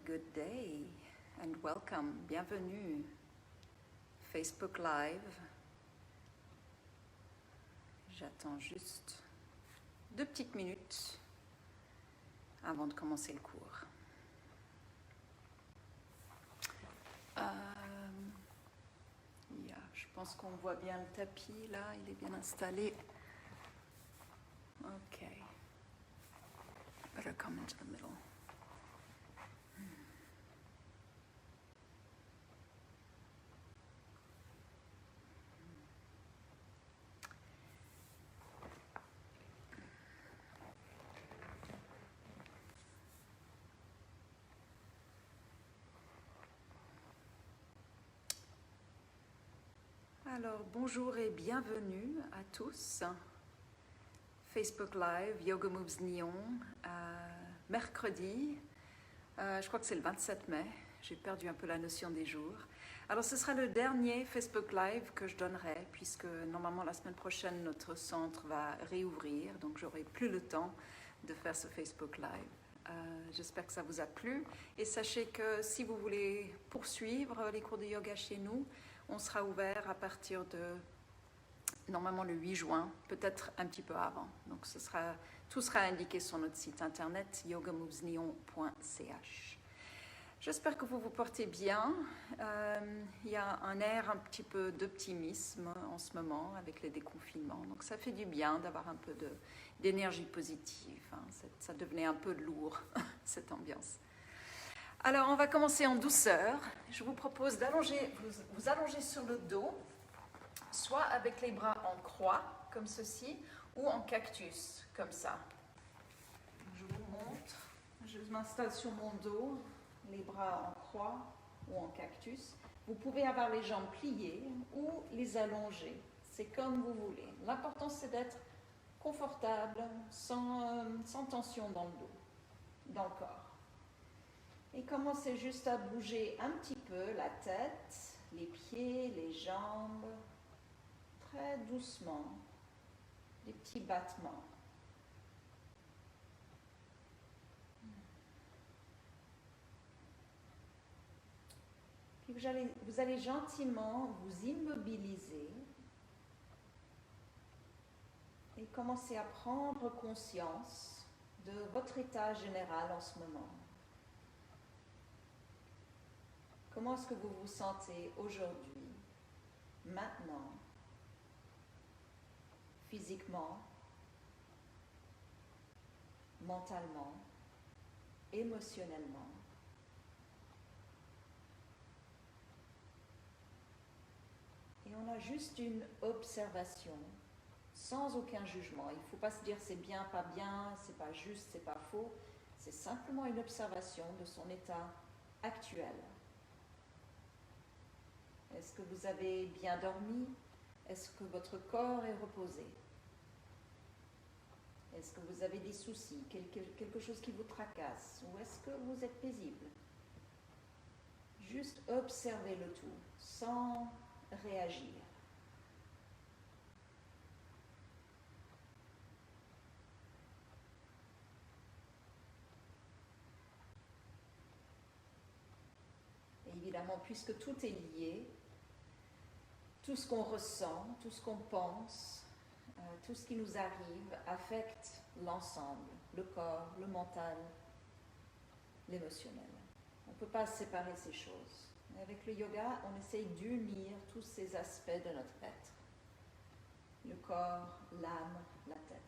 good day and welcome, bienvenue, Facebook Live. J'attends juste 2 petites minutes avant de commencer le cours. Je pense qu'on voit bien le tapis là, il est bien installé. Ok. Better come into the middle. Alors, bonjour et bienvenue à tous. Facebook Live, Yoga Moves Nyon, mercredi, je crois que c'est le 27 mai, j'ai perdu un peu la notion des jours. Alors, ce sera le dernier Facebook Live que je donnerai, puisque normalement la semaine prochaine, notre centre va réouvrir, donc j'aurai plus le temps de faire ce Facebook Live. J'espère que ça vous a plu, et sachez que si vous voulez poursuivre les cours de yoga chez nous, on sera ouvert à partir de, normalement le 8 juin, peut-être un petit peu avant. Donc tout sera indiqué sur notre site internet yogamovesnyon.ch. J'espère que vous vous portez bien. Il y a un air un petit peu d'optimisme en ce moment avec les déconfinements. Donc ça fait du bien d'avoir un peu d'énergie positive. Ça devenait un peu lourd, cette ambiance. Alors, on va commencer en douceur. Je vous propose vous allonger sur le dos, soit avec les bras en croix, comme ceci, ou en cactus, comme ça. Je vous montre. Je m'installe sur mon dos, les bras en croix ou en cactus. Vous pouvez avoir les jambes pliées ou les allonger. C'est comme vous voulez. L'important, c'est d'être confortable, sans tension dans le dos, dans le corps. Et commencez juste à bouger un petit peu la tête, les pieds, les jambes, très doucement, des petits battements. Puis vous allez gentiment vous immobiliser et commencer à prendre conscience de votre état général en ce moment. Comment est-ce que vous vous sentez aujourd'hui, maintenant, physiquement, mentalement, émotionnellement? Et on a juste une observation, sans aucun jugement. Il ne faut pas se dire c'est bien, c'est pas juste, c'est pas faux. C'est simplement une observation de son état actuel. Est-ce que vous avez bien dormi? Est-ce que votre corps est reposé? Est-ce que vous avez des soucis, quelque chose qui vous tracasse? Ou est-ce que vous êtes paisible? Juste observez le tout, sans réagir. Et évidemment, puisque tout est lié, tout ce qu'on ressent, tout ce qu'on pense, tout ce qui nous arrive affecte l'ensemble, le corps, le mental, l'émotionnel. On ne peut pas séparer ces choses. Mais avec le yoga, on essaye d'unir tous ces aspects de notre être. Le corps, l'âme, la tête.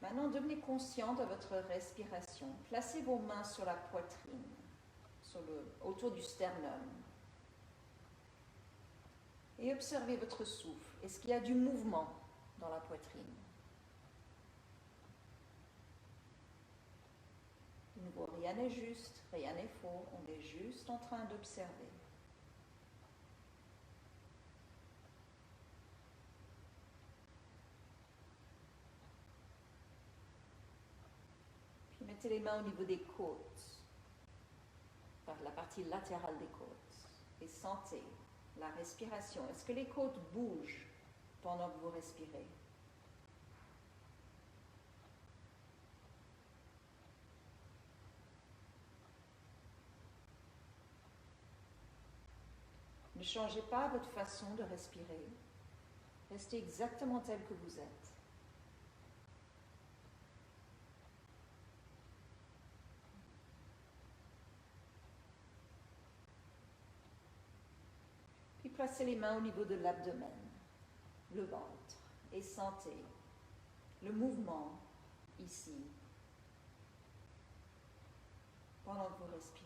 Maintenant, devenez conscient de votre respiration. Placez vos mains sur la poitrine, autour du sternum. Et observez votre souffle. Est-ce qu'il y a du mouvement dans la poitrine? De nouveau, rien n'est juste, rien n'est faux. On est juste en train d'observer. Puis mettez les mains au niveau des côtes, par la partie latérale des côtes. Et sentez la respiration. Est-ce que les côtes bougent pendant que vous respirez? Ne changez pas votre façon de respirer. Restez exactement tel que vous êtes. Puis placez les mains au niveau de l'abdomen, le ventre, et sentez le mouvement ici pendant que vous respirez.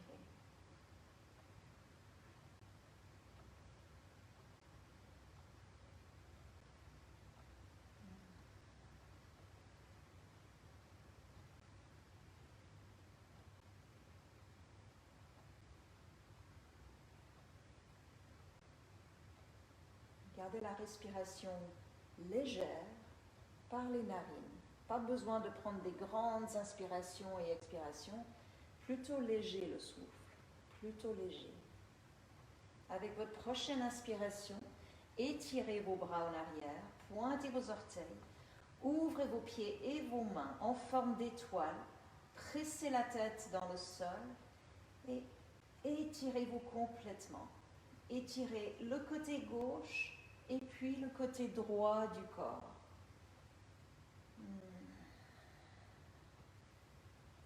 Gardez la respiration légère par les narines. Pas besoin de prendre des grandes inspirations et expirations. Plutôt léger le souffle, plutôt léger. Avec votre prochaine inspiration, étirez vos bras en arrière, pointez vos orteils, ouvrez vos pieds et vos mains en forme d'étoile, pressez la tête dans le sol et étirez-vous complètement. Étirez le côté gauche et puis le côté droit du corps.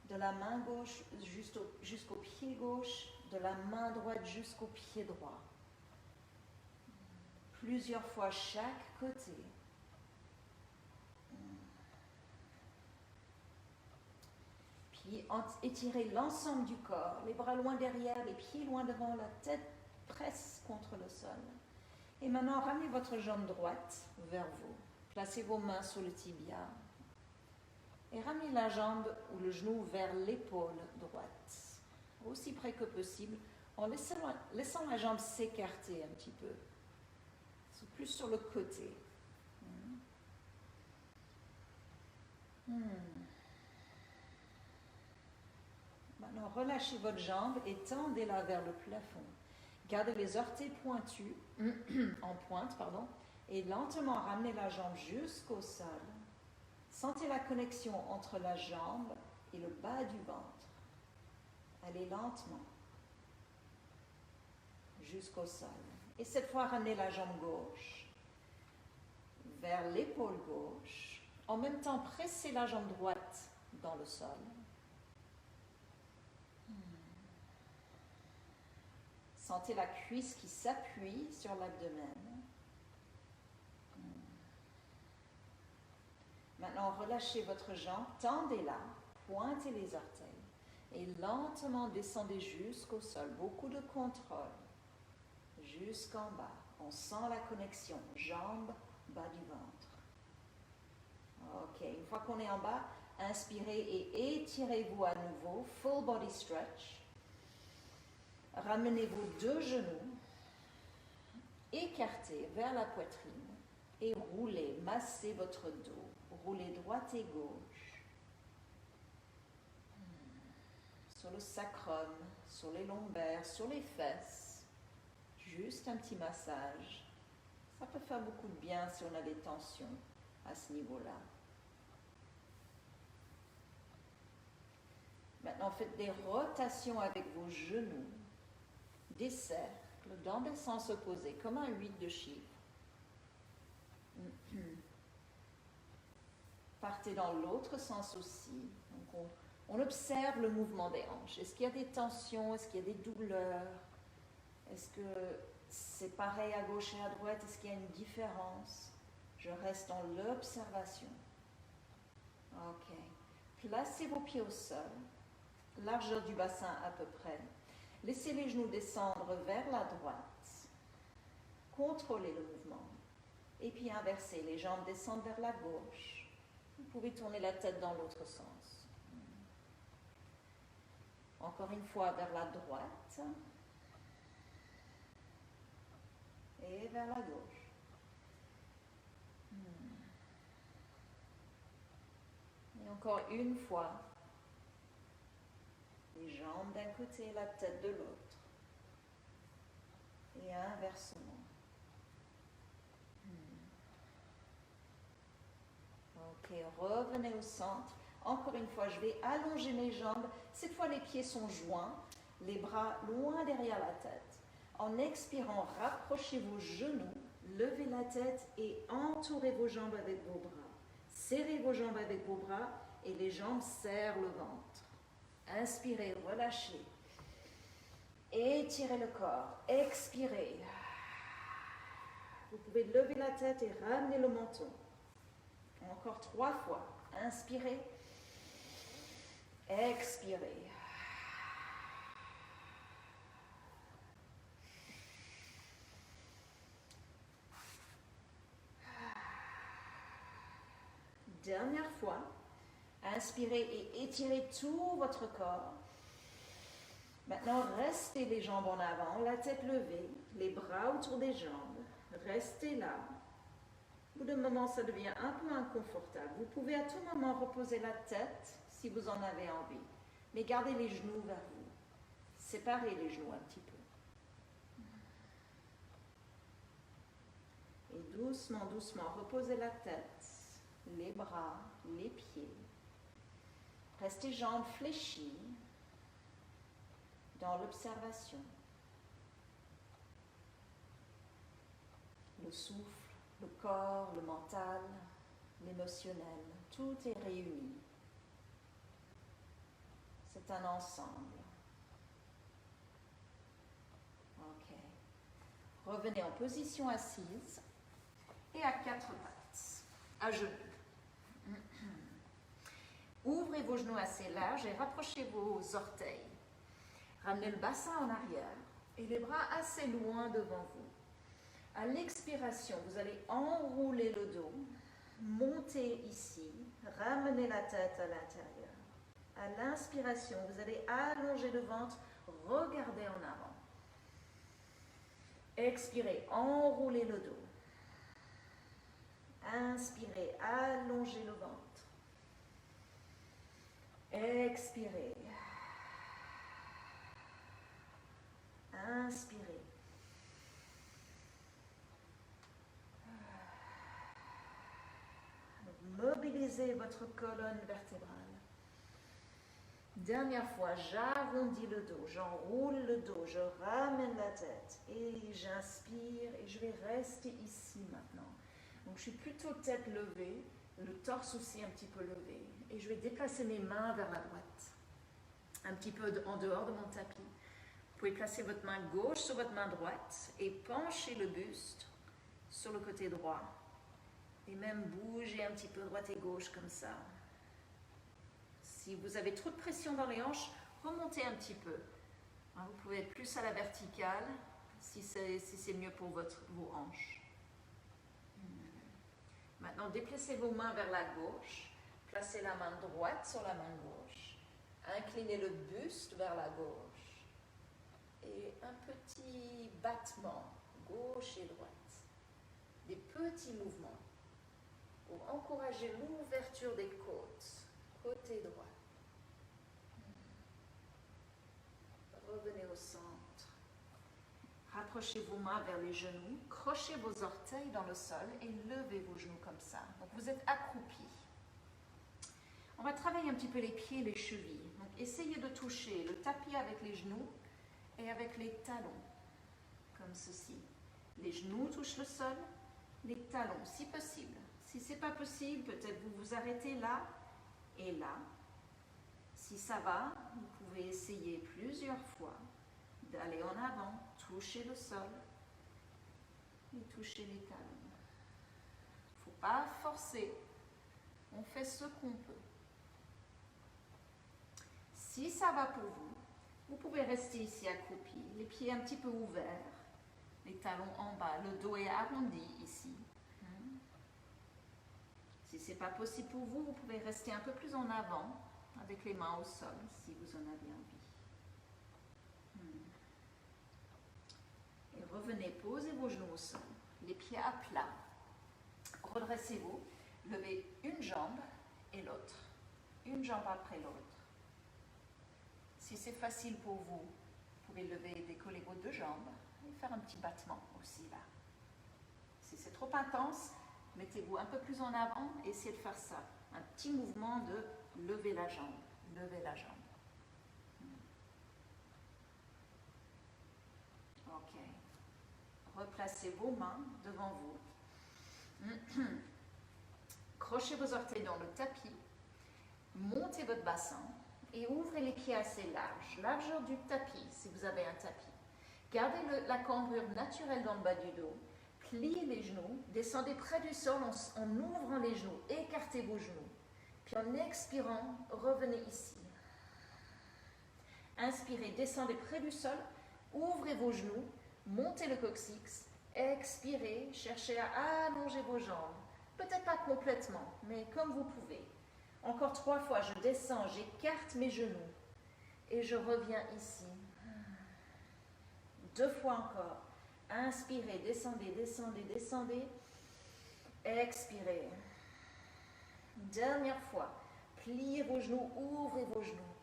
De la main gauche jusqu'au pied gauche, de la main droite jusqu'au pied droit. Plusieurs fois chaque côté. Puis étirez l'ensemble du corps, les bras loin derrière, les pieds loin devant, la tête presse contre le sol. Et maintenant, ramenez votre jambe droite vers vous. Placez vos mains sur le tibia. Et ramenez la jambe ou le genou vers l'épaule droite, aussi près que possible, en laissant la jambe s'écarter un petit peu. C'est plus sur le côté. Maintenant, relâchez votre jambe et tendez-la vers le plafond. Gardez les orteils pointus, en pointe, et lentement ramenez la jambe jusqu'au sol. Sentez la connexion entre la jambe et le bas du ventre. Allez lentement jusqu'au sol. Et cette fois, ramenez la jambe gauche vers l'épaule gauche. En même temps, pressez la jambe droite dans le sol. Sentez la cuisse qui s'appuie sur l'abdomen. Maintenant, relâchez votre jambe, tendez-la, pointez les orteils et lentement descendez jusqu'au sol. Beaucoup de contrôle. Jusqu'en bas. On sent la connexion. Jambe, bas du ventre. Ok, une fois qu'on est en bas, inspirez et étirez-vous à nouveau. Full body stretch. Ramenez vos deux genoux, écartez vers la poitrine et roulez, massez votre dos. Roulez droite et gauche. Sur le sacrum, sur les lombaires, sur les fesses. Juste un petit massage. Ça peut faire beaucoup de bien si on a des tensions à ce niveau-là. Maintenant, faites des rotations avec vos genoux, des cercles dans des sens opposés, comme un 8 de chiffre. Partez dans l'autre sens aussi. Donc on observe le mouvement des hanches. Est-ce qu'il y a des tensions? Est-ce qu'il y a des douleurs? Est-ce que c'est pareil à gauche et à droite? Est-ce qu'il y a une différence? Je reste dans l'observation. Ok. Placez vos pieds au sol, largeur du bassin à peu près. Laissez les genoux descendre vers la droite. Contrôlez le mouvement. Et puis inversez, les jambes descendent vers la gauche. Vous pouvez tourner la tête dans l'autre sens. Encore une fois vers la droite. Et vers la gauche. Et encore une fois. Les jambes d'un côté et la tête de l'autre. Et inversement. Ok, revenez au centre. Encore une fois, je vais allonger mes jambes. Cette fois, les pieds sont joints, les bras loin derrière la tête. En expirant, rapprochez vos genoux, levez la tête et entourez vos jambes avec vos bras. Serrez vos jambes avec vos bras et les jambes serrent le ventre. Inspirez, relâchez. Étirez le corps. Expirez. Vous pouvez lever la tête et ramener le menton. Encore 3 fois. Inspirez. Expirez. Dernière fois. Inspirez et étirez tout votre corps. Maintenant, restez les jambes en avant, la tête levée, les bras autour des jambes. Restez là. Au bout d'un moment, ça devient un peu inconfortable. Vous pouvez à tout moment reposer la tête si vous en avez envie. Mais gardez les genoux vers vous. Séparez les genoux un petit peu. Et doucement, doucement, reposez la tête, les bras, les pieds. Restez jambes fléchies dans l'observation. Le souffle, le corps, le mental, l'émotionnel, tout est réuni. C'est un ensemble. Ok. Revenez en position assise et à 4 pattes, à genoux. Ouvrez vos genoux assez larges et rapprochez vos orteils. Ramenez le bassin en arrière et les bras assez loin devant vous. À l'expiration, vous allez enrouler le dos, monter ici, ramener la tête à l'intérieur. À l'inspiration, vous allez allonger le ventre, regarder en avant. Expirez, enroulez le dos. Inspirez, allongez le ventre. Expirez. Inspirez. Mobilisez votre colonne vertébrale. Dernière fois, j'arrondis le dos, j'enroule le dos, je ramène la tête et j'inspire et je vais rester ici maintenant. Donc je suis plutôt tête levée, le torse aussi un petit peu levé et je vais déplacer mes mains vers la droite, un petit peu en dehors de mon tapis. Vous pouvez placer votre main gauche sur votre main droite et pencher le buste sur le côté droit et même bouger un petit peu droite et gauche comme ça. Si vous avez trop de pression dans les hanches, remontez un petit peu. Vous pouvez être plus à la verticale si c'est mieux pour vos hanches. Maintenant, déplacez vos mains vers la gauche. Placez la main droite sur la main gauche. Inclinez le buste vers la gauche. Et un petit battement, gauche et droite. Des petits mouvements pour encourager l'ouverture des côtes, côté droit. Revenez au centre. Rapprochez vos mains vers les genoux, crochez vos orteils dans le sol et levez vos genoux comme ça. Donc vous êtes accroupi. On va travailler un petit peu les pieds et les chevilles. Donc essayez de toucher le tapis avec les genoux et avec les talons, comme ceci. Les genoux touchent le sol, les talons, si possible. Si ce n'est pas possible, peut-être vous vous arrêtez là et là. Si ça va, vous pouvez essayer plusieurs fois d'aller en avant, toucher le sol et toucher les talons. Il ne faut pas forcer, on fait ce qu'on peut. Si ça va pour vous, vous pouvez rester ici accroupi, les pieds un petit peu ouverts, les talons en bas, le dos est arrondi ici. Si ce n'est pas possible pour vous, vous pouvez rester un peu plus en avant avec les mains au sol si vous en avez envie. Et revenez, posez vos genoux au sol, les pieds à plat. Redressez-vous, levez une jambe et l'autre, une jambe après l'autre. Si c'est facile pour vous, vous pouvez lever et décoller vos 2 jambes et faire un petit battement aussi là. Si c'est trop intense, mettez-vous un peu plus en avant et essayez de faire ça. Un petit mouvement de lever la jambe, lever la jambe. Ok. replacez vos mains devant vous. Crochez vos orteils dans le tapis. Montez votre bassin et ouvrez les pieds assez larges. Largeur du tapis, si vous avez un tapis. Gardez la cambrure naturelle dans le bas du dos. Pliez les genoux. Descendez près du sol en ouvrant les genoux. Écartez vos genoux. Puis en expirant, revenez ici. Inspirez, descendez près du sol. Ouvrez vos genoux. Montez le coccyx. Expirez, cherchez à allonger vos jambes. Peut-être pas complètement, mais comme vous pouvez. Encore 3 fois, je descends, j'écarte mes genoux. Et je reviens ici. 2 fois encore. Inspirez, descendez, descendez, descendez. Expirez. Dernière fois. Pliez vos genoux, ouvrez vos genoux.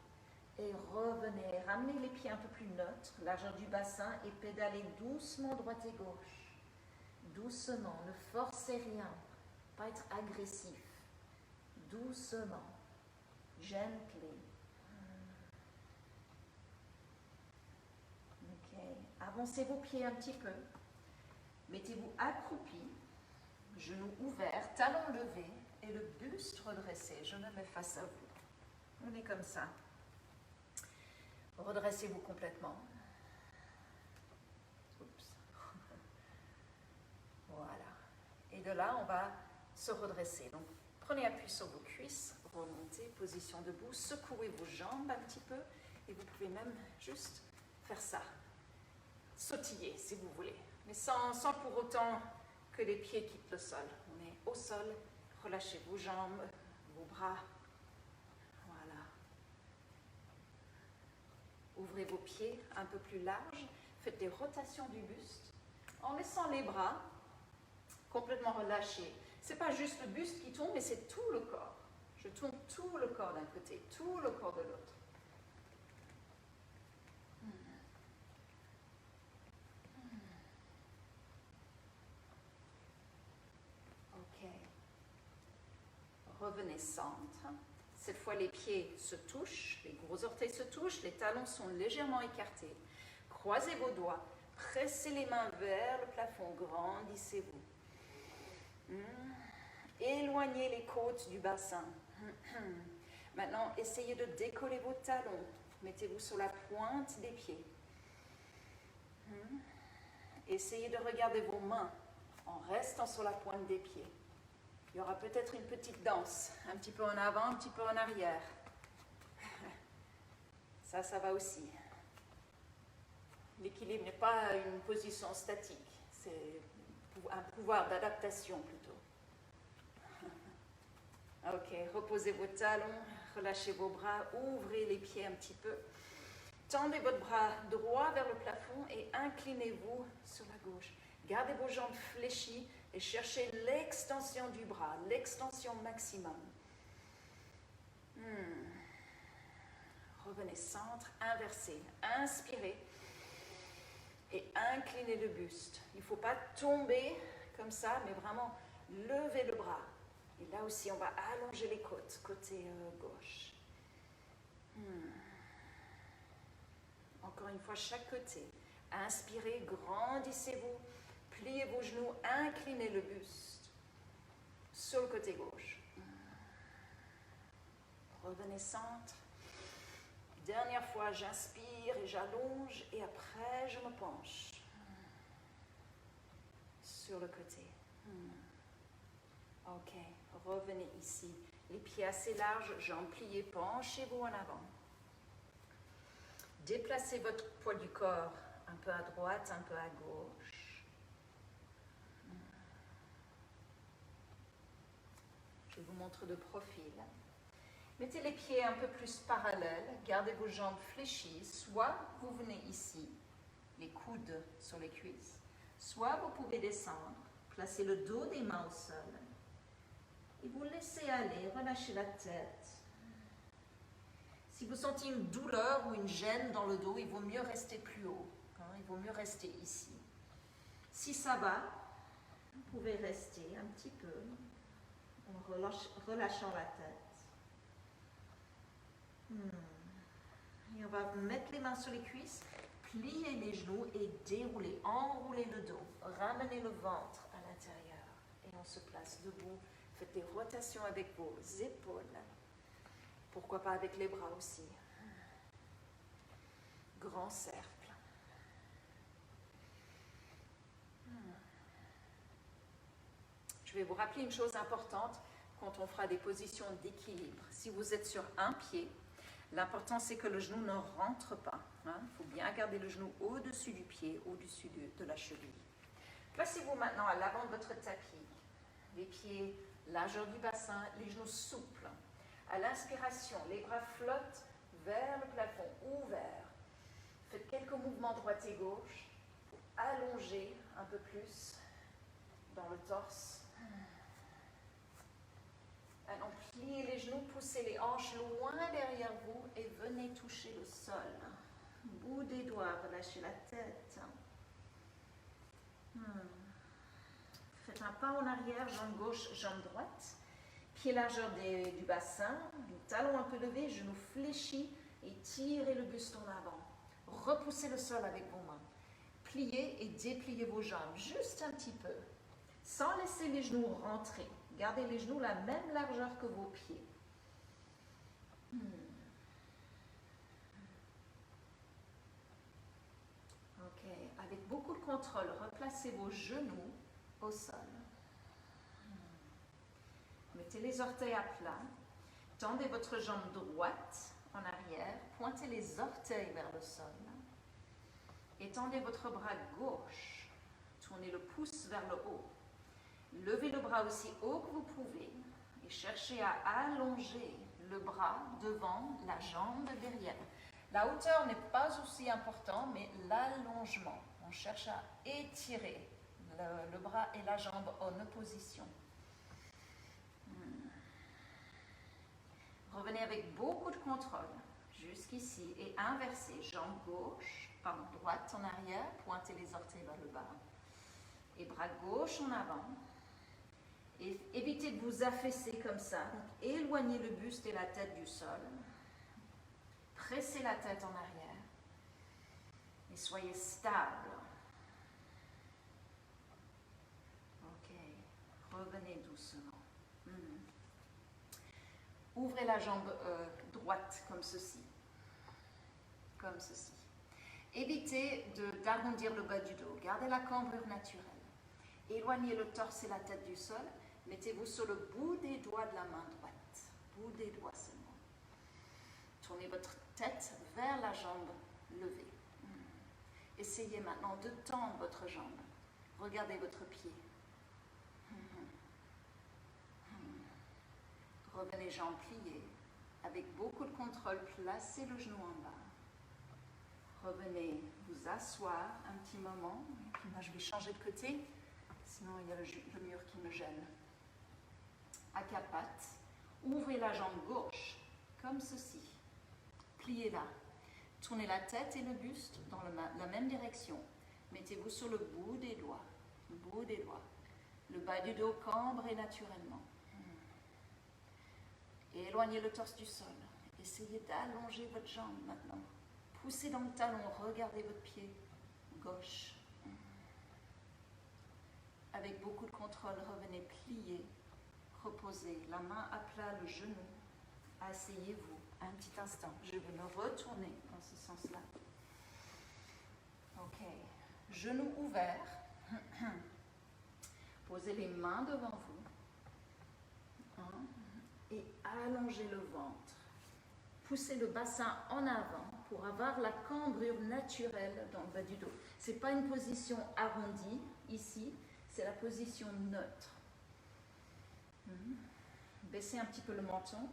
Et revenez. Ramenez les pieds un peu plus neutres, largeur du bassin, et pédalez doucement droite et gauche. Doucement, ne forcez rien. Pas être agressif. Doucement. Gently. Ok. Avancez vos pieds un petit peu. Mettez-vous accroupi, genoux ouverts, talons levés et le buste redressé. Je me mets face à vous. On est comme ça. Redressez-vous complètement. Oups. Voilà. Et de là, on va se redresser. Donc, prenez appui sur vos cuisses, remontez, position debout, secouez vos jambes un petit peu et vous pouvez même juste faire ça. Sautiller si vous voulez, mais sans pour autant que les pieds quittent le sol. On est au sol, relâchez vos jambes, vos bras. Voilà. Ouvrez vos pieds un peu plus larges, faites des rotations du buste en laissant les bras complètement relâchés. Ce n'est pas juste le buste qui tourne, mais c'est tout le corps. Je tourne tout le corps d'un côté, tout le corps de l'autre. Ok. Revenez centre. Cette fois, les pieds se touchent, les gros orteils se touchent, les talons sont légèrement écartés. Croisez vos doigts, pressez les mains vers le plafond, grandissez-vous. Éloignez les côtes du bassin. Maintenant, essayez de décoller vos talons. Mettez-vous sur la pointe des pieds. Essayez de regarder vos mains en restant sur la pointe des pieds. Il y aura peut-être une petite danse, un petit peu en avant, un petit peu en arrière. Ça va aussi. L'équilibre n'est pas une position statique, c'est un pouvoir d'adaptation plutôt. Ok, reposez vos talons, relâchez vos bras, ouvrez les pieds un petit peu. Tendez votre bras droit vers le plafond et inclinez-vous sur la gauche. Gardez vos jambes fléchies et cherchez l'extension du bras, l'extension maximum. Revenez centre, inversez, inspirez et inclinez le buste. Il ne faut pas tomber comme ça, mais vraiment lever le bras. Et là aussi, on va allonger les côtes, côté gauche. Encore une fois, chaque côté. Inspirez, grandissez-vous, pliez vos genoux, inclinez le buste sur le côté gauche. Revenez centre. Dernière fois, j'inspire et j'allonge et après, je me penche sur le côté. Ok, revenez ici. Les pieds assez larges, jambes pliées, penchez-vous en avant. Déplacez votre poids du corps un peu à droite, un peu à gauche. Je vous montre de profil. Mettez les pieds un peu plus parallèles, gardez vos jambes fléchies, soit vous venez ici, les coudes sur les cuisses, soit vous pouvez descendre, placer le dos des mains au sol, et vous laissez aller, relâchez la tête. Si vous sentez une douleur ou une gêne dans le dos, il vaut mieux rester plus haut, il vaut mieux rester ici. Si ça va, vous pouvez rester un petit peu en relâchant la tête. Et on va mettre les mains sur les cuisses, pliez les genoux et déroulez, enroulez le dos, ramenez le ventre à l'intérieur et on se place debout. Faites des rotations avec vos épaules, pourquoi pas avec les bras aussi. Grand cercle. Je vais vous rappeler une chose importante quand on fera des positions d'équilibre. Si vous êtes sur un pied, l'important c'est que le genou ne rentre pas. Il faut bien garder le genou au-dessus du pied, au-dessus de la cheville. Placez-vous maintenant à l'avant de votre tapis. Les pieds, largeur du bassin, les genoux souples. À l'inspiration, les bras flottent vers le plafond, ouvert. Faites quelques mouvements droite et gauche. Allongez un peu plus dans le torse. Maintenant, pliez les genoux, poussez les hanches loin derrière vous et venez toucher le sol. Bout des doigts, relâchez la tête. Faites un pas en arrière, jambe gauche, jambe droite. Pied largeur du bassin, talon un peu levé, genoux fléchis et tirez le buste en avant. Repoussez le sol avec vos mains. Pliez et dépliez vos jambes, juste un petit peu, sans laisser les genoux rentrer. Gardez les genoux la même largeur que vos pieds. Ok, avec beaucoup de contrôle, replacez vos genoux au sol. Mettez les orteils à plat. Tendez votre jambe droite en arrière. Pointez les orteils vers le sol. Étendez votre bras gauche. Tournez le pouce vers le haut. Levez le bras aussi haut que vous pouvez et cherchez à allonger le bras devant la jambe derrière. La hauteur n'est pas aussi importante, mais l'allongement. On cherche à étirer le bras et la jambe en opposition. Revenez avec beaucoup de contrôle jusqu'ici et inversez. Jambe droite en arrière, pointez les orteils vers le bas et bras gauche en avant. Et évitez de vous affaisser comme ça. Donc, éloignez le buste et la tête du sol. Pressez la tête en arrière. Et soyez stable. Ok. Revenez doucement. Ouvrez la jambe droite comme ceci. Comme ceci. Évitez d'arrondir le bas du dos. Gardez la cambrure naturelle. Éloignez le torse et la tête du sol. Mettez-vous sur le bout des doigts de la main droite. Bout des doigts seulement. Tournez votre tête vers la jambe levée. Essayez maintenant de tendre votre jambe. Regardez votre pied. Revenez jambes pliées. Avec beaucoup de contrôle, placez le genou en bas. Revenez vous asseoir un petit moment. Et puis moi, je vais changer de côté. Sinon, il y a le mur qui me gêne. À quatre pattes, ouvrez la jambe gauche, comme ceci. Pliez-la. Tournez la tête et le buste dans la même direction. Mettez-vous sur le bout des doigts. Le bout des doigts. Le bas du dos cambré naturellement. Et éloignez le torse du sol. Essayez d'allonger votre jambe maintenant. Poussez dans le talon, regardez votre pied gauche. Avec beaucoup de contrôle, revenez plier, reposez, la main à plat, le genou. Asseyez-vous un petit instant. Je vais me retourner dans ce sens-là. Ok. Genoux ouverts. Posez les mains devant vous. Et allongez le ventre. Poussez le bassin en avant pour avoir la cambrure naturelle dans le bas du dos. Ce n'est pas une position arrondie ici. C'est la position neutre. Baissez un petit peu le menton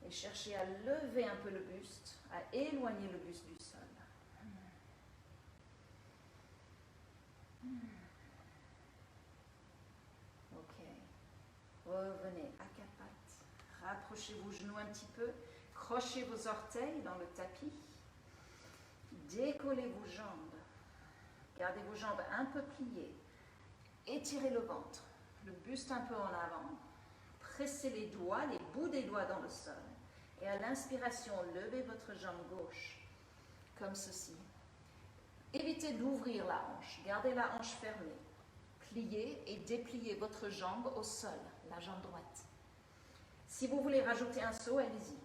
et cherchez à lever un peu le buste, à éloigner le buste du sol. Ok. Revenez à quatre pattes. Rapprochez vos genoux un petit peu. Crochez vos orteils dans le tapis. Décollez vos jambes. Gardez vos jambes un peu pliées. Étirez le ventre, le buste un peu en avant, pressez les doigts, les bouts des doigts dans le sol. Et à l'inspiration, levez votre jambe gauche, comme ceci. évitez d'ouvrir la hanche. Gardez la hanche fermée. Pliez et dépliez votre jambe au sol, la jambe droite. Si vous voulez rajouter un saut, allez-y.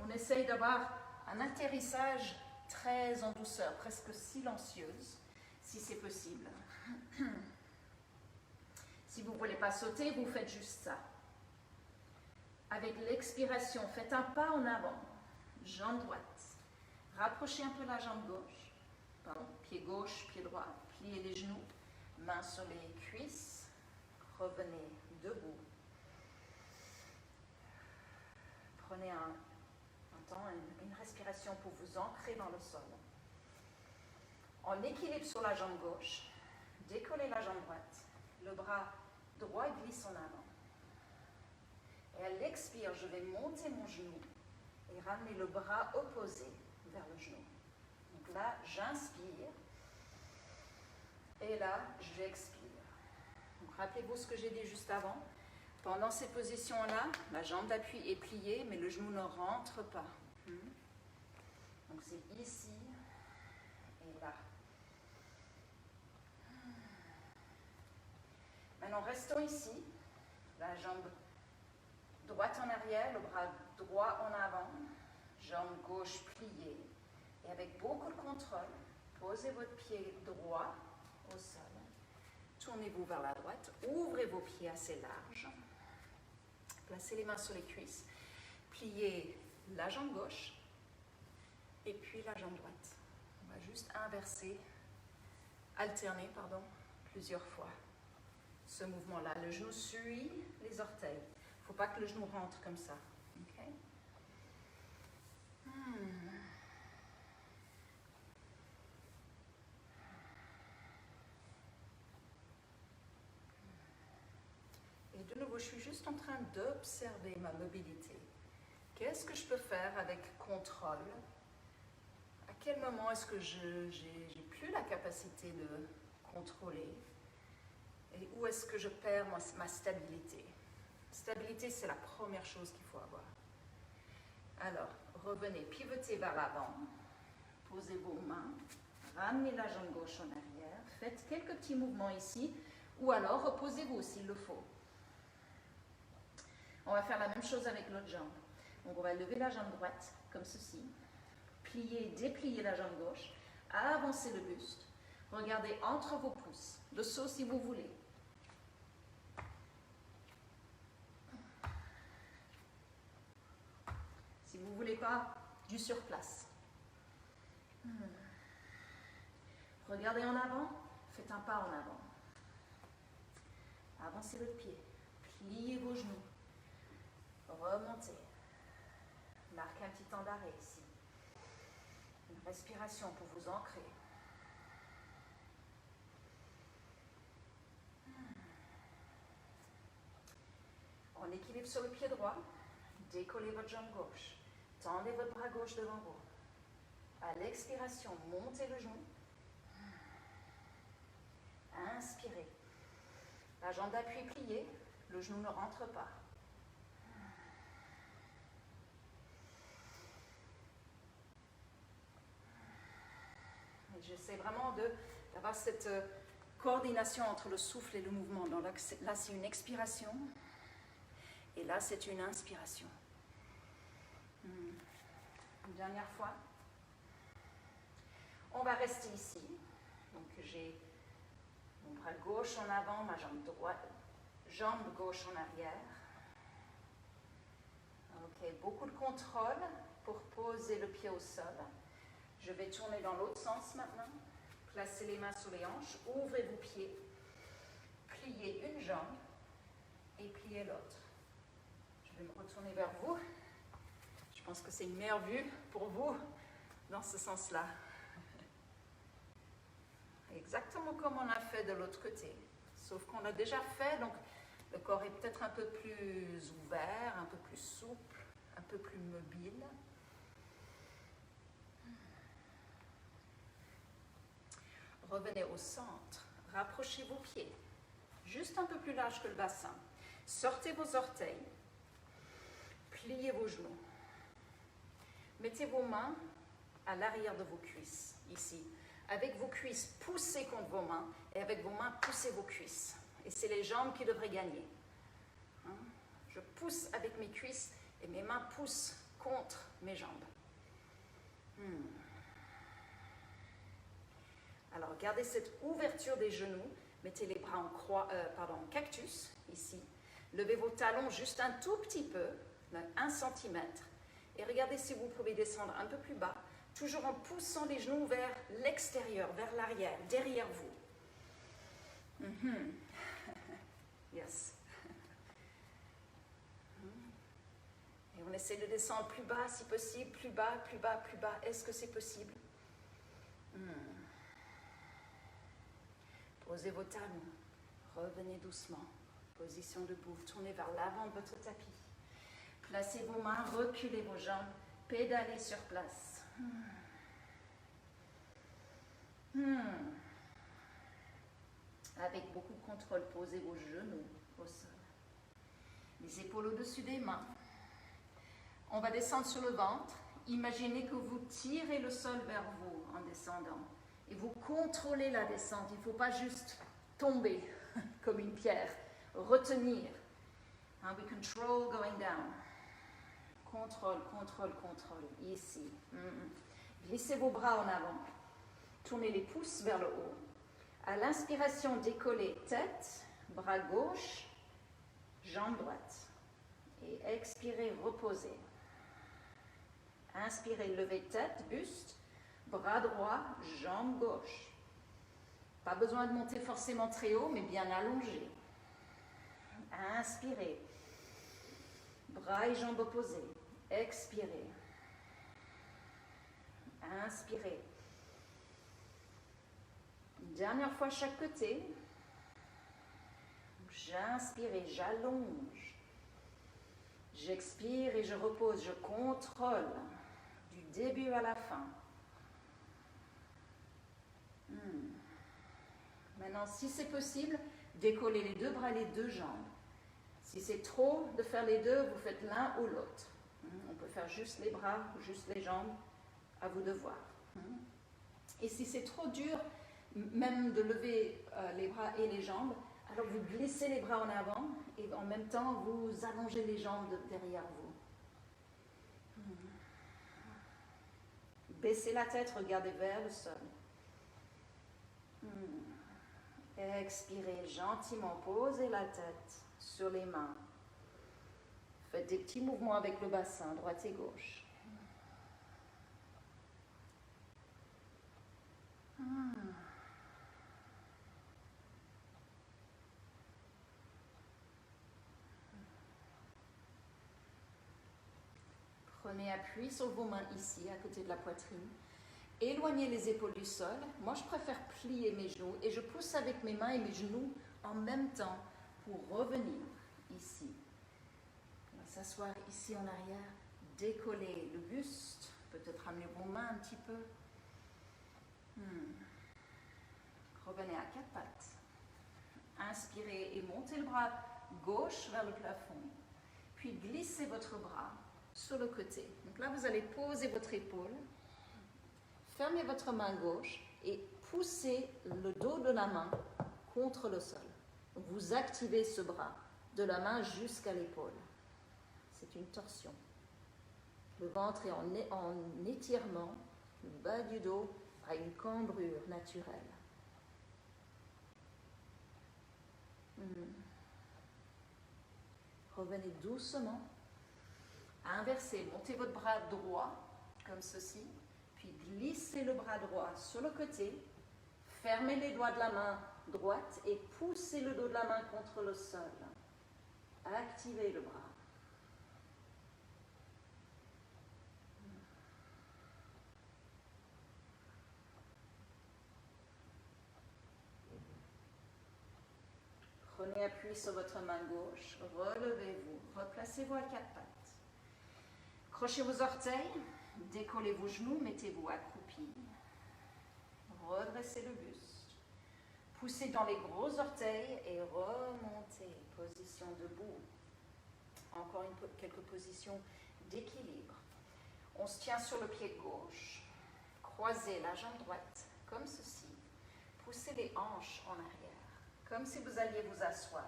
On essaye d'avoir un atterrissage très en douceur, presque silencieuse, si c'est possible. Si vous ne voulez pas sauter, vous faites juste ça. Avec l'expiration, faites un pas en avant, jambe droite. Rapprochez un peu la jambe gauche, pardon, pied gauche, pied droit, pliez les genoux, mains sur les cuisses, revenez debout. Prenez un temps, une respiration pour vous ancrer dans le sol. En équilibre sur la jambe gauche, décollez la jambe droite, le bras droit glisse en avant. Et à l'expire, je vais monter mon genou et ramener le bras opposé vers le genou. Donc là, j'inspire et là, j'expire. Donc rappelez-vous ce que j'ai dit juste avant. Pendant ces positions-là, la jambe d'appui est pliée, mais le genou ne rentre pas. Donc c'est ici et là. Maintenant, restons ici. La jambe droite en arrière, le bras droit en avant, jambe gauche pliée. Et avec beaucoup de contrôle, posez votre pied droit au sol. Tournez-vous vers la droite, ouvrez vos pieds assez larges. Placez les mains sur les cuisses. Pliez la jambe gauche et puis la jambe droite. On va juste alterner, plusieurs fois ce mouvement-là. Le genou suit les orteils. Il ne faut pas que le genou rentre comme ça. Okay? Et de nouveau, je suis juste en train d'observer ma mobilité. Qu'est-ce que je peux faire avec contrôle? À quel moment est-ce que je n'ai plus la capacité de contrôler? Et où est-ce que je perds ma stabilité? Stabilité, c'est la première chose qu'il faut avoir. Alors, revenez, pivotez vers l'avant, posez vos mains, ramenez la jambe gauche en arrière, faites quelques petits mouvements ici, ou alors reposez-vous s'il le faut. On va faire la même chose avec l'autre jambe. Donc on va lever la jambe droite, comme ceci, plier, déplier la jambe gauche, avancer le buste, regardez entre vos pouces, le saut si vous voulez. Si vous ne voulez pas, du surplace. Regardez en avant, faites un pas en avant. Avancez votre pied, pliez vos genoux, remontez. Marquez un petit temps d'arrêt ici. Une respiration pour vous ancrer. En équilibre sur le pied droit, décollez votre jambe gauche. Tendez votre bras gauche devant vous. À l'expiration, montez le genou. Inspirez. La jambe d'appui pliée, le genou ne rentre pas. J'essaie vraiment d'avoir cette coordination entre le souffle et le mouvement. Donc là, c'est une expiration et là, c'est une inspiration. Une dernière fois. On va rester ici. Donc j'ai mon bras gauche en avant, ma jambe gauche en arrière. Ok, beaucoup de contrôle pour poser le pied au sol. Je vais tourner dans l'autre sens maintenant. Placez les mains sur les hanches, ouvrez vos pieds, pliez une jambe et pliez l'autre. Je vais me retourner vers vous. Je pense que c'est une meilleure vue pour vous dans ce sens-là. Exactement comme on a fait de l'autre côté. Sauf qu'on a déjà fait, donc le corps est peut-être un peu plus ouvert, un peu plus souple, un peu plus mobile. Revenez au centre, rapprochez vos pieds, juste un peu plus large que le bassin. Sortez vos orteils, pliez vos genoux. Mettez vos mains à l'arrière de vos cuisses, ici. Avec vos cuisses poussées contre vos mains et avec vos mains poussez vos cuisses. Et c'est les jambes qui devraient gagner. Hein? Je pousse avec mes cuisses et mes mains poussent contre mes jambes. Alors, gardez cette ouverture des genoux. Mettez les bras en cactus, ici. Levez vos talons juste un tout petit peu, 1 centimètre. Et regardez si vous pouvez descendre un peu plus bas, toujours en poussant les genoux vers l'extérieur, vers l'arrière, derrière vous. Yes. Et on essaie de descendre plus bas si possible, plus bas, plus bas, plus bas. Est-ce que c'est possible? Posez vos talons, revenez doucement, position debout, tournez vers l'avant de votre tapis. Placez vos mains, reculez vos jambes, pédalez sur place. Avec beaucoup de contrôle, posez vos genoux au sol. Les épaules au-dessus des mains. On va descendre sur le ventre. Imaginez que vous tirez le sol vers vous en descendant. Et vous contrôlez la descente. Il ne faut pas juste tomber comme une pierre. Retenir. And we control going down. Contrôle, contrôle, contrôle. Ici. Glissez vos bras en avant. Tournez les pouces vers le haut. À l'inspiration, décollez tête, bras gauche, jambe droite. Et expirez, reposez. Inspirez, levez tête, buste, bras droit, jambe gauche. Pas besoin de monter forcément très haut, mais bien allongé. Inspirez. Bras et jambes opposés. Expirez. Inspirez. Dernière fois chaque côté. J'inspire et j'allonge. J'expire et je repose. Je contrôle du début à la fin. Maintenant, si c'est possible, décollez les deux bras et les deux jambes. Si c'est trop de faire les deux, vous faites l'un ou l'autre. On peut faire juste les bras ou juste les jambes, à vous de voir. Et si c'est trop dur, même de lever les bras et les jambes, alors vous glissez les bras en avant et en même temps vous allongez les jambes derrière vous. Baissez la tête, regardez vers le sol. Expirez gentiment, posez la tête sur les mains. Faites des petits mouvements avec le bassin, droite et gauche. Prenez appui sur vos mains ici, à côté de la poitrine. Éloignez les épaules du sol. Moi, je préfère plier mes genoux et je pousse avec mes mains et mes genoux en même temps pour revenir ici. On va s'asseoir ici en arrière, décoller le buste, peut-être amener vos mains un petit peu. Revenez à quatre pattes. Inspirez et montez le bras gauche vers le plafond. Puis glissez votre bras sur le côté. Donc là, vous allez poser votre épaule. Fermez votre main gauche et poussez le dos de la main contre le sol. Donc vous activez ce bras de la main jusqu'à l'épaule. C'est une torsion. Le ventre est en étirement. Le bas du dos a une cambrure naturelle. Revenez doucement. Inversez. Montez votre bras droit comme ceci. Puis glissez le bras droit sur le côté, fermez les doigts de la main droite et poussez le dos de la main contre le sol. Activez le bras. Prenez appui sur votre main gauche, relevez-vous, replacez-vous à quatre pattes. Crochez vos orteils. Décollez vos genoux, mettez-vous accroupi. Redressez le buste. Poussez dans les gros orteils et remontez. Position debout. Encore quelques positions d'équilibre. On se tient sur le pied gauche. croiser la jambe droite comme ceci. Poussez les hanches en arrière, comme si vous alliez vous asseoir.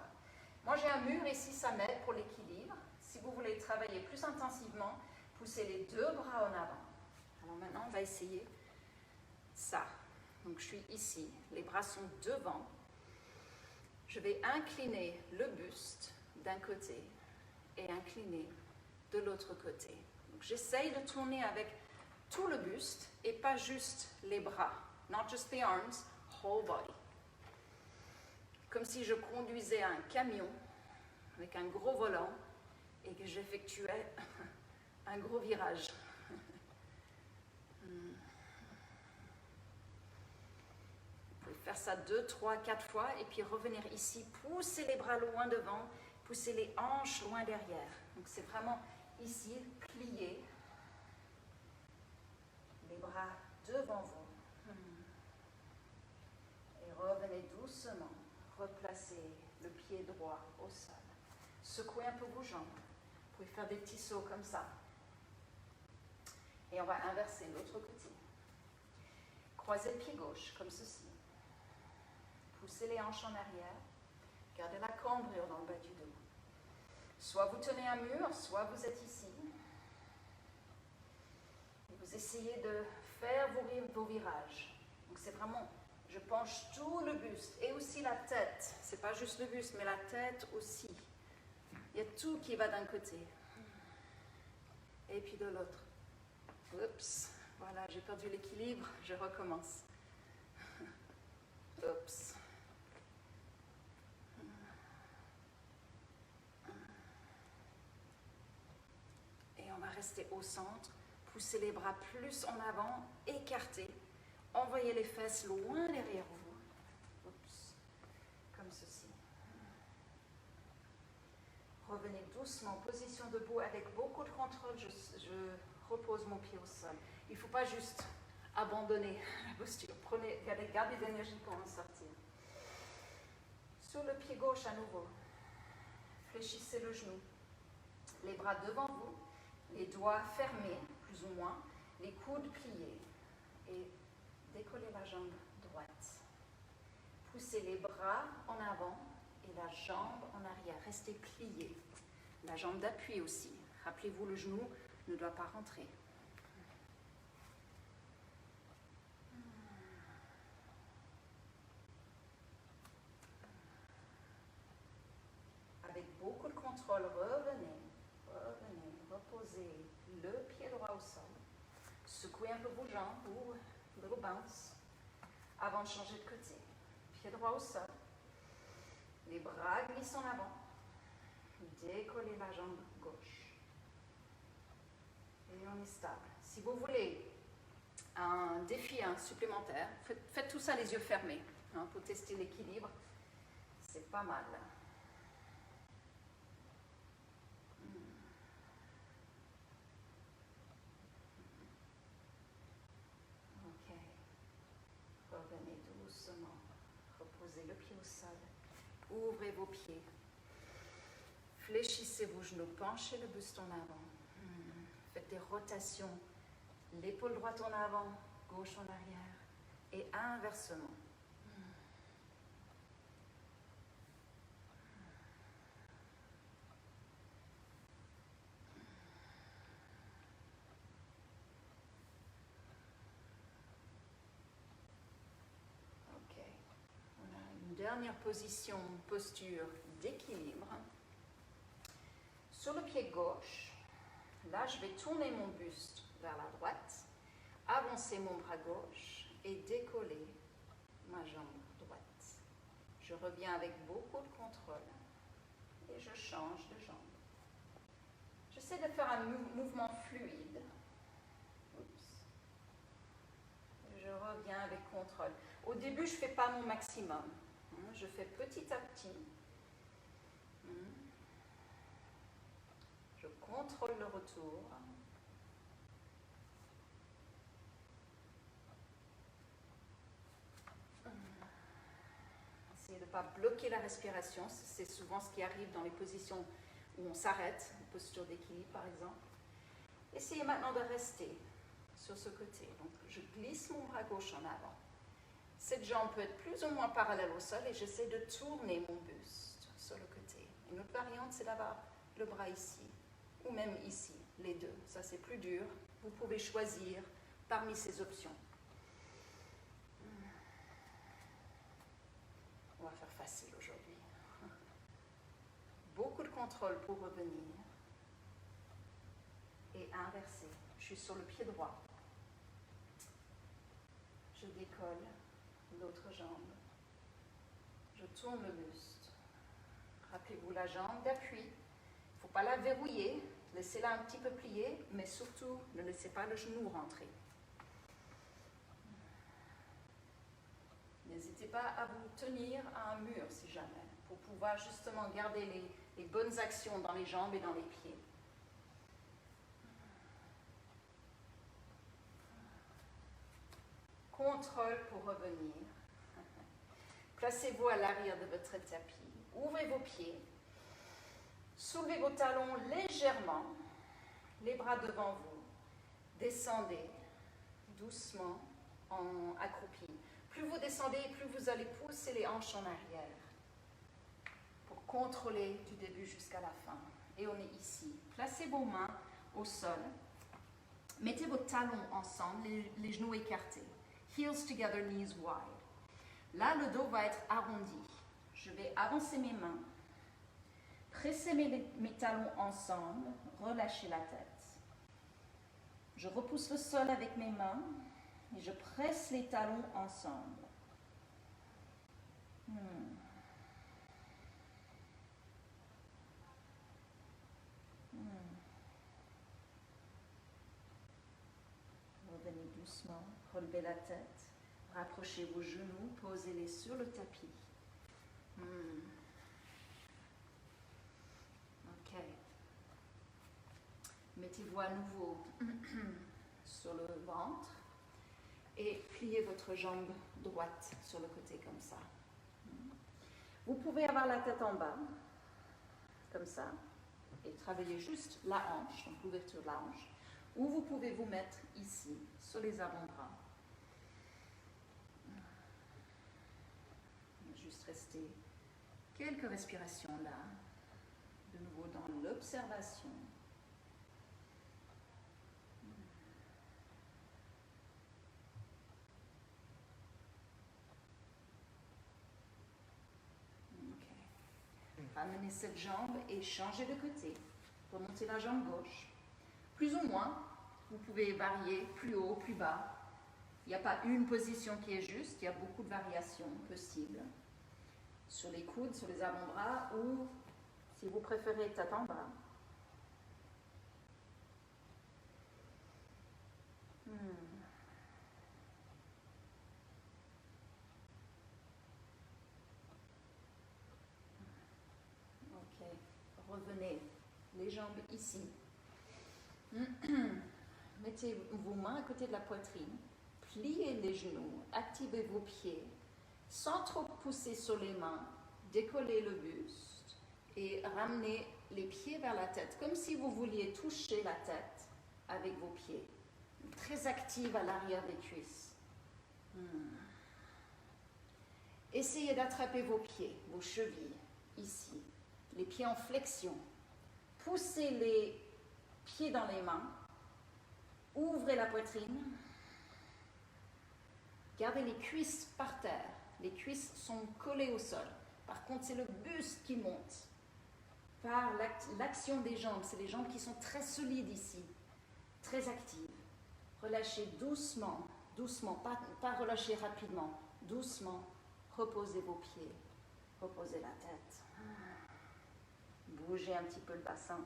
Moi, j'ai un mur ici, ça m'aide pour l'équilibre. Si vous voulez travailler plus intensivement, poussez les deux bras en avant. Alors maintenant, on va essayer ça. Donc, je suis ici, les bras sont devant. Je vais incliner le buste d'un côté et incliner de l'autre côté. Donc, j'essaye de tourner avec tout le buste et pas juste les bras. Not just the arms, whole body. Comme si je conduisais un camion avec un gros volant et que j'effectuais un gros virage. Vous pouvez faire ça 2, 3, 4 fois et puis revenir ici, pousser les bras loin devant, pousser les hanches loin derrière. Donc c'est vraiment ici, plier les bras devant vous. Et revenez doucement, replacez le pied droit au sol. Secouez un peu vos jambes. Vous pouvez faire des petits sauts comme ça. Et on va inverser l'autre côté. Croisez le pied gauche comme ceci. Poussez les hanches en arrière. Gardez la cambrure dans le bas du dos. Soit vous tenez un mur, soit vous êtes ici. Et vous essayez de faire vos virages. Donc c'est vraiment, je penche tout le buste et aussi la tête. C'est pas juste le buste, mais la tête aussi. Il y a tout qui va d'un côté. Et puis de l'autre. Oups, voilà, j'ai perdu l'équilibre, je recommence. Oups. Et on va rester au centre, pousser les bras plus en avant, écarter, envoyer les fesses loin derrière vous. Oups, comme ceci. Revenez doucement, position debout avec beaucoup de contrôle, je repose mon pied au sol. Il ne faut pas juste abandonner la posture. Gardez de l'énergie pour en sortir. Sur le pied gauche à nouveau, fléchissez le genou. Les bras devant vous, les doigts fermés, plus ou moins, les coudes pliés. Et décollez la jambe droite. Poussez les bras en avant et la jambe en arrière. Restez plié. La jambe d'appui aussi. Rappelez-vous, le genou ne doit pas rentrer. Avec beaucoup de contrôle, revenez, reposez le pied droit au sol. Secouez un peu vos jambes ou little bounce avant de changer de côté. Pied droit au sol. Les bras glissent en avant. Décollez la jambe gauche. Et on est stable. Si vous voulez un défi supplémentaire, faites tout ça les yeux fermés pour tester l'équilibre. C'est pas mal. Ok. Revenez doucement. Reposez le pied au sol. Ouvrez vos pieds. Fléchissez vos genoux. Penchez le buste en avant. Faites des rotations. L'épaule droite en avant, gauche en arrière. Et inversement. Ok. On a une dernière position, posture d'équilibre. Sur le pied gauche, là je vais tourner mon buste vers la droite, avancer mon bras gauche et décoller ma jambe droite. Je reviens avec beaucoup de contrôle et je change de jambe. J'essaie de faire un mouvement fluide. Oups. Je reviens avec contrôle. Au début, je ne fais pas mon maximum. Je fais petit à petit. Je contrôle le retour. Essayez de ne pas bloquer la respiration. C'est souvent ce qui arrive dans les positions où on s'arrête, une posture d'équilibre par exemple. Essayez maintenant de rester sur ce côté. Donc, je glisse mon bras gauche en avant. Cette jambe peut être plus ou moins parallèle au sol et j'essaie de tourner mon buste sur le côté. Une autre variante, c'est d'avoir le bras ici, ou même ici, les deux. Ça, c'est plus dur. Vous pouvez choisir parmi ces options. On va faire facile aujourd'hui. Beaucoup de contrôle pour revenir. Et inverser. Je suis sur le pied droit. Je décolle l'autre jambe. Je tourne le buste. Rappelez-vous la jambe d'appui. Il ne faut pas la verrouiller. Laissez-la un petit peu plier, mais surtout, ne laissez pas le genou rentrer. N'hésitez pas à vous tenir à un mur, si jamais, pour pouvoir justement garder les bonnes actions dans les jambes et dans les pieds. Contrôle pour revenir. Placez-vous à l'arrière de votre tapis. Ouvrez vos pieds. Soulevez vos talons légèrement. Les bras devant vous. Descendez doucement en accroupi. Plus vous descendez, plus vous allez pousser les hanches en arrière pour contrôler du début jusqu'à la fin. Et on est ici. Placez vos mains au sol. Mettez vos talons ensemble, les genoux écartés. Heels together, knees wide. Là, le dos va être arrondi. Je vais avancer mes mains, presser mes talons ensemble, relâcher la tête. Je repousse le sol avec mes mains et je presse les talons ensemble. Revenez doucement, relevez la tête. Rapprochez vos genoux, posez-les sur le tapis. Ok. Mettez-vous à nouveau sur le ventre et pliez votre jambe droite sur le côté comme ça. Vous pouvez avoir la tête en bas, comme ça, et travailler juste la hanche, donc l'ouverture de la hanche, ou vous pouvez vous mettre ici, sur les avant-bras. Juste rester quelques respirations là, de nouveau dans l'observation. Ramenez cette jambe et changez de côté. Remontez la jambe gauche. Plus ou moins, vous pouvez varier plus haut, plus bas. Il n'y a pas une position qui est juste, il y a beaucoup de variations possibles. Sur les coudes, sur les avant-bras, ou si vous préférez tête en bas. Ok, revenez les jambes ici. Mettez vos mains à côté de la poitrine, pliez les genoux, activez vos pieds, sans trop pousser sur les mains, décollez le buste et ramenez les pieds vers la tête, comme si vous vouliez toucher la tête avec vos pieds. Très active à l'arrière des cuisses. Essayez d'attraper vos pieds, vos chevilles, ici, les pieds en flexion. Poussez les pieds dans les mains. Ouvrez la poitrine. Gardez les cuisses par terre. Les cuisses sont collées au sol. Par contre, c'est le buste qui monte par l'action des jambes. C'est les jambes qui sont très solides ici, très actives. Relâchez doucement, doucement, pas relâchez rapidement. Doucement, reposez vos pieds, reposez la tête. Bougez un petit peu le bassin.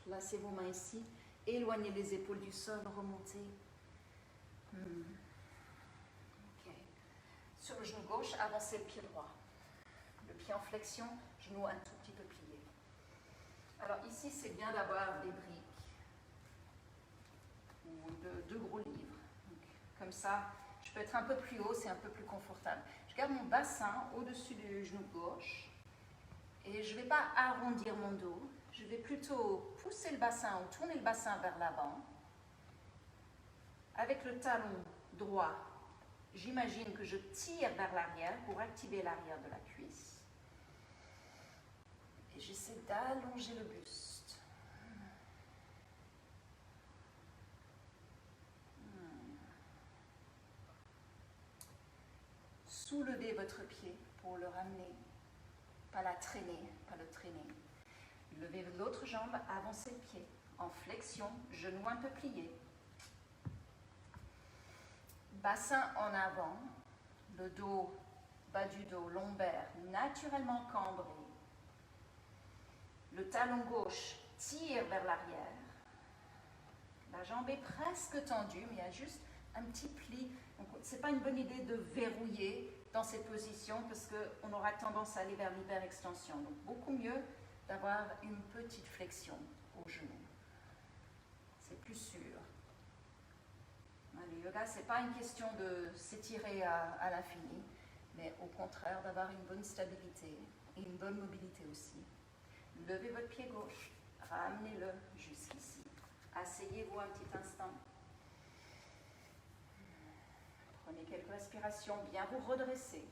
Placez vos mains ici, éloignez les épaules du sol, remontez. Okay. Sur le genou gauche, avancez le pied droit. Le pied en flexion, genou un tout petit peu plié. Alors ici, c'est bien d'avoir des briques ou deux gros livres. Donc, comme ça, Je peux être un peu plus haut, c'est un peu plus confortable. Je garde mon bassin au-dessus du genou gauche et je ne vais pas arrondir mon dos. Je vais plutôt pousser le bassin ou tourner le bassin vers l'avant. Avec le talon droit, j'imagine que je tire vers l'arrière pour activer l'arrière de la cuisse. Et j'essaie d'allonger le buste. Soulevez votre pied pour le ramener, pas la traîner, pas le traîner. Levez l'autre jambe, avancez le pied en flexion, genou un peu plié. Bassin en avant, le dos, bas du dos, lombaire naturellement cambré. Le talon gauche tire vers l'arrière. La jambe est presque tendue, mais il y a juste un petit pli. Ce n'est pas une bonne idée de verrouiller dans cette position parce qu'on aura tendance à aller vers l'hyperextension. Donc beaucoup mieux d'avoir une petite flexion au genou. C'est plus sûr. Le yoga, ce n'est pas une question de s'étirer à l'infini, mais au contraire d'avoir une bonne stabilité et une bonne mobilité aussi. Levez votre pied gauche, ramenez-le jusqu'ici. Asseyez-vous un petit instant. Prenez quelques respirations, bien vous redresser.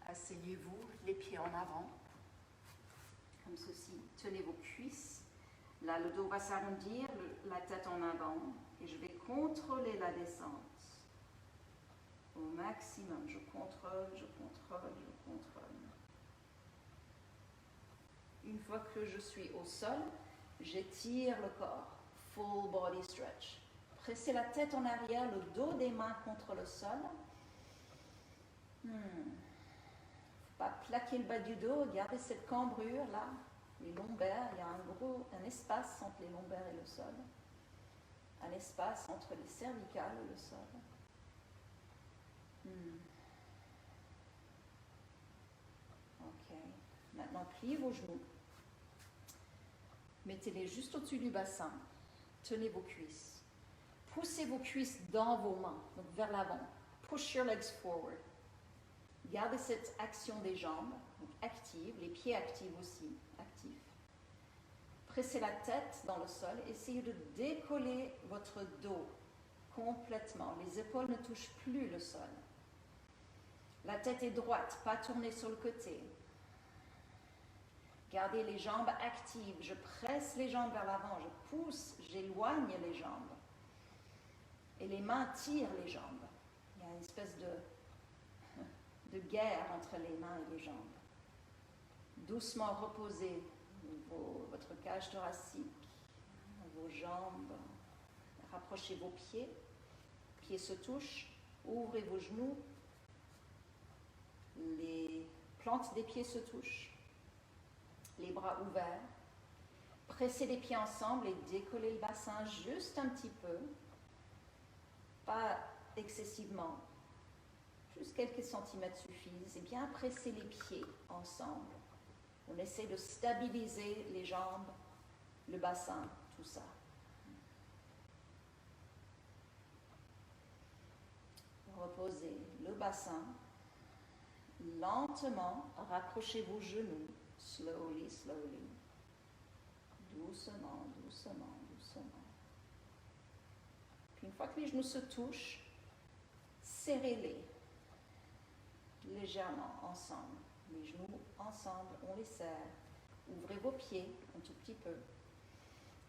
Asseyez-vous, les pieds en avant, comme ceci. Tenez vos cuisses. Là, le dos va s'arrondir, la tête en avant, et je vais contrôler la descente au maximum. Je contrôle, je contrôle, je contrôle. Une fois que je suis au sol, j'étire le corps. Full body stretch. Pressez la tête en arrière, le dos des mains contre le sol. Pas plaquer le bas du dos, gardez cette cambrure là, les lombaires, il y a un espace entre les lombaires et le sol, un espace entre les cervicales et le sol. Ok, maintenant pliez vos genoux, mettez-les juste au-dessus du bassin, tenez vos cuisses, poussez vos cuisses dans vos mains, donc vers l'avant, push your legs forward. Gardez cette action des jambes, donc active, les pieds actifs aussi, actifs. Pressez la tête dans le sol, essayez de décoller votre dos complètement. Les épaules ne touchent plus le sol. La tête est droite, pas tournée sur le côté. Gardez les jambes actives, je presse les jambes vers l'avant, je pousse, j'éloigne les jambes. Et les mains tirent les jambes. Il y a une espèce de guerre entre les mains et les jambes. Doucement reposez votre cage thoracique, vos jambes, rapprochez vos pieds, pieds se touchent, ouvrez vos genoux, les plantes des pieds se touchent, les bras ouverts, pressez les pieds ensemble et décollez le bassin juste un petit peu, pas excessivement. Juste quelques centimètres suffisent et bien presser les pieds ensemble. On essaie de stabiliser les jambes, le bassin, tout ça. Reposez le bassin. Lentement, rapprochez vos genoux. Slowly, slowly. Doucement, doucement, doucement. Puis une fois que les genoux se touchent, serrez-les légèrement ensemble. Les genoux ensemble, on les serre. Ouvrez vos pieds un tout petit peu.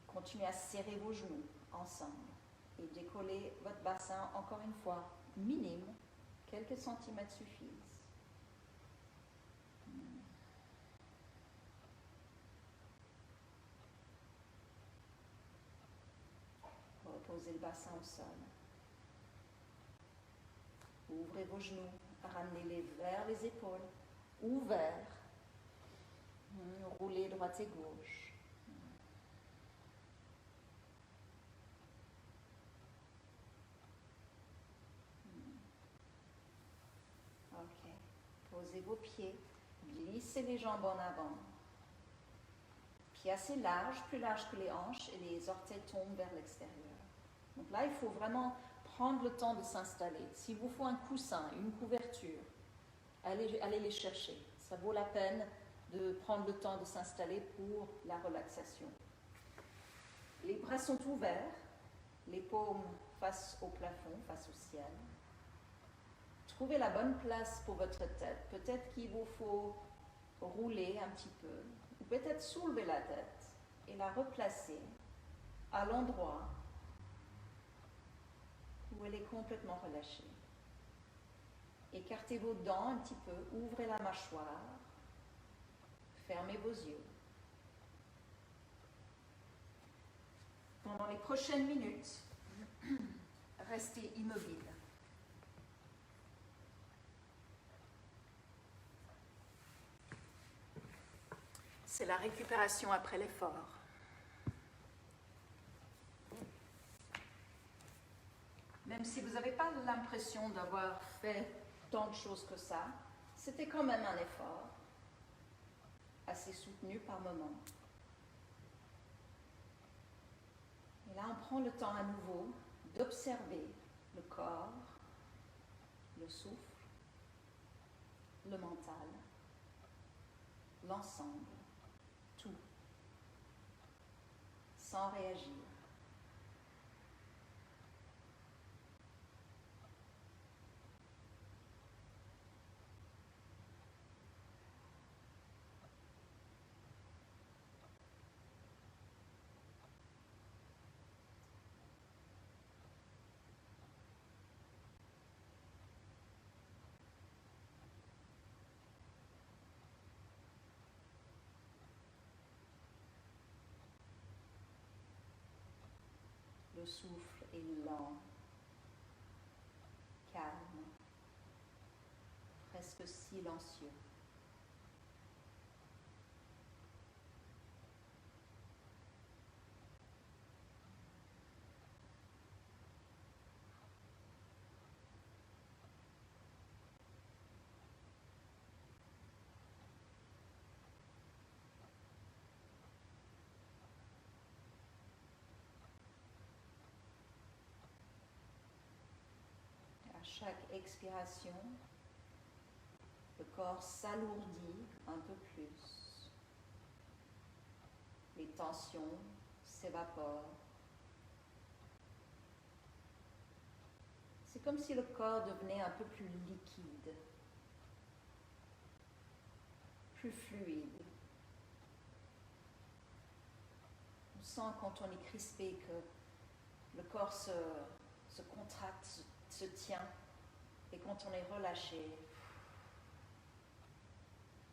Continuez à serrer vos genoux ensemble et décollez votre bassin encore une fois, minime, quelques centimètres suffisent. Reposez le bassin au sol. Ouvrez vos genoux, ramenez-les vers les épaules, ouverts. Roulez droite et gauche. « 1, Posez vos pieds, glissez les jambes en avant. Pieds assez larges, plus larges que les hanches, et les orteils tombent vers l'extérieur. Donc là, il faut vraiment prendre le temps de s'installer. S'il vous faut un coussin, une couverture, allez les chercher. Ça vaut la peine de prendre le temps de s'installer pour la relaxation. Les bras sont ouverts, les paumes face au plafond, face au ciel. Trouvez la bonne place pour votre tête. Peut-être qu'il vous faut rouler un petit peu, ou peut-être soulever la tête et la replacer à l'endroit où elle est complètement relâchée. Écartez vos dents un petit peu, ouvrez la mâchoire, fermez vos yeux. Pendant les prochaines minutes, restez immobile. C'est la récupération après l'effort. Même si vous n'avez pas l'impression d'avoir fait tant de choses que ça, c'était quand même un effort, assez soutenu par moments. Et là, on prend le temps à nouveau d'observer le corps, le souffle, le mental, l'ensemble, tout, sans réagir. Le souffle est lent, calme, presque silencieux. À chaque expiration, le corps s'alourdit un peu plus. Les tensions s'évaporent. C'est comme si le corps devenait un peu plus liquide, plus fluide. On sent quand on est crispé que le corps se contracte, se tient, et quand on est relâché,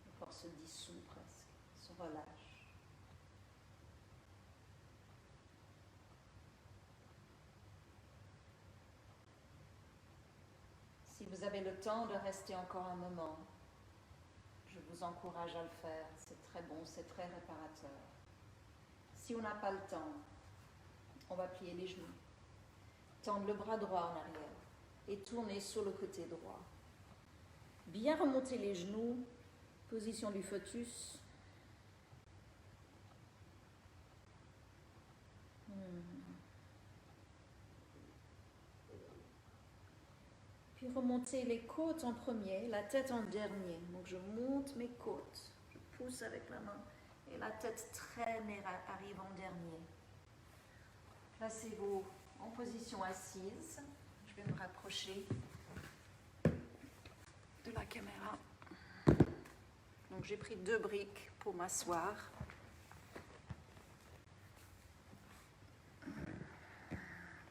le corps se dissout presque, se relâche. Si vous avez le temps de rester encore un moment, je vous encourage à le faire. C'est très bon, c'est très réparateur. Si on n'a pas le temps, on va plier les genoux, tendre le bras droit en arrière et tourner sur le côté droit. Bien remonter les genoux, position du fœtus. Puis remonter les côtes en premier, la tête en dernier. Donc je monte mes côtes, je pousse avec la main et la tête traîne et arrive en dernier. Placez-vous en position assise. Je vais me rapprocher de la caméra. Donc j'ai pris 2 briques pour m'asseoir.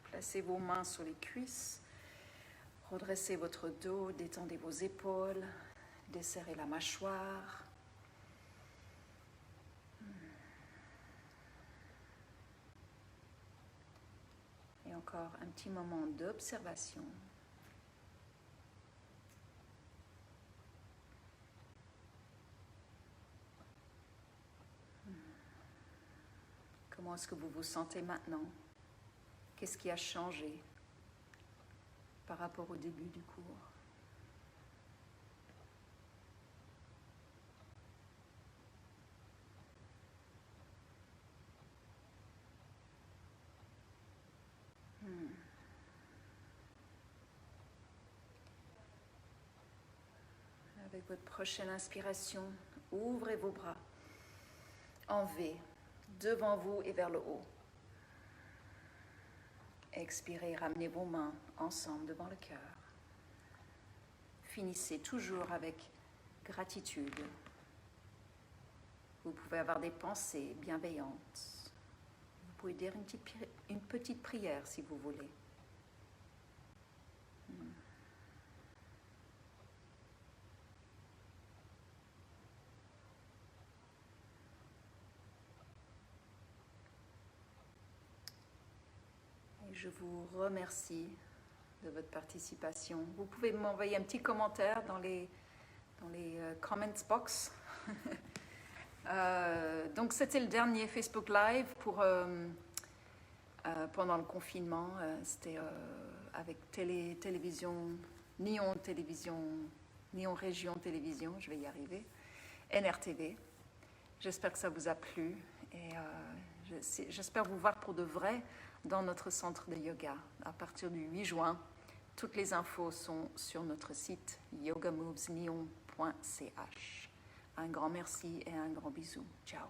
Placez vos mains sur les cuisses. Redressez votre dos, détendez vos épaules, desserrez la mâchoire. Et encore un petit moment d'observation. Comment est-ce que vous vous sentez maintenant? Qu'est-ce qui a changé par rapport au début du cours? Avec votre prochaine inspiration, ouvrez vos bras en V, devant vous et vers le haut. Expirez, ramenez vos mains ensemble devant le cœur. Finissez toujours avec gratitude. Vous pouvez avoir des pensées bienveillantes. Vous pouvez dire une petite prière si vous voulez. Et je vous remercie de votre participation. Vous pouvez m'envoyer un petit commentaire dans les comments box. Donc c'était le dernier Facebook Live pendant le confinement. C'était avec Nyon Région Télévision, je vais y arriver, NRTV. J'espère que ça vous a plu et j'espère vous voir pour de vrai dans notre centre de yoga à partir du 8 juin. Toutes les infos sont sur notre site yogamovesnyon.ch. Un grand merci et un grand bisou. Ciao.